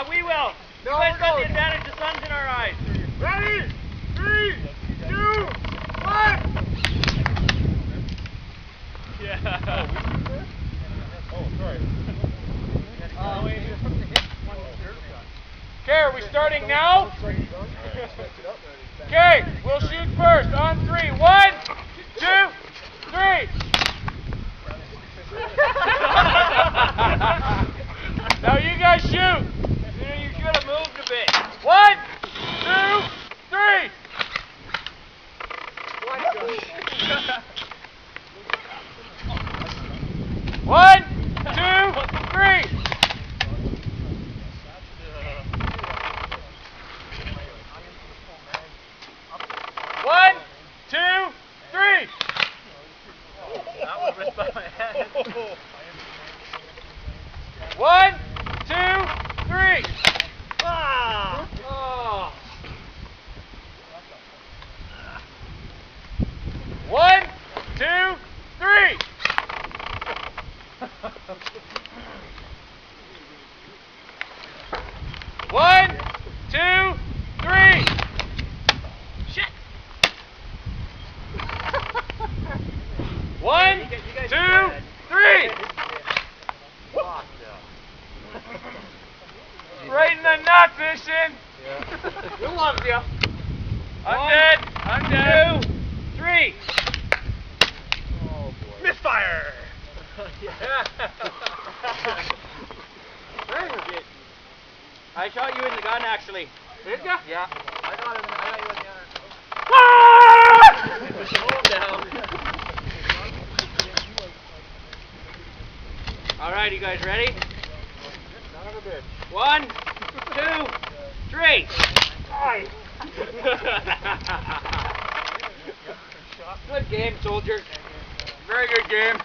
We will. You guys got the advantage. The sun's in our eyes. Ready? 3, 2, 1. Yeah. Oh, sorry. Okay, are we starting now? Okay, we'll shoot first on 3. 1, 2, 3. Now you guys shoot. You should have moved a bit. 1, 2, 3. One, 2, 3. One, 2, 3. That was ripped by my head. 1, 2, 3. Ah! Oh. 1, 2, 3. 1, 2, 3. Shit! 1, 2, 3. Right in the nut, fishing. Who loves you? I'm dead. I'm dead. 2, 3. Oh, boy. Misfire! I shot you in the gun, actually. Did ya? Yeah. I got you in the other. Hold down. All right, you guys ready? Son of a bitch. 1, 2, 3. Good game, soldiers. Very good game.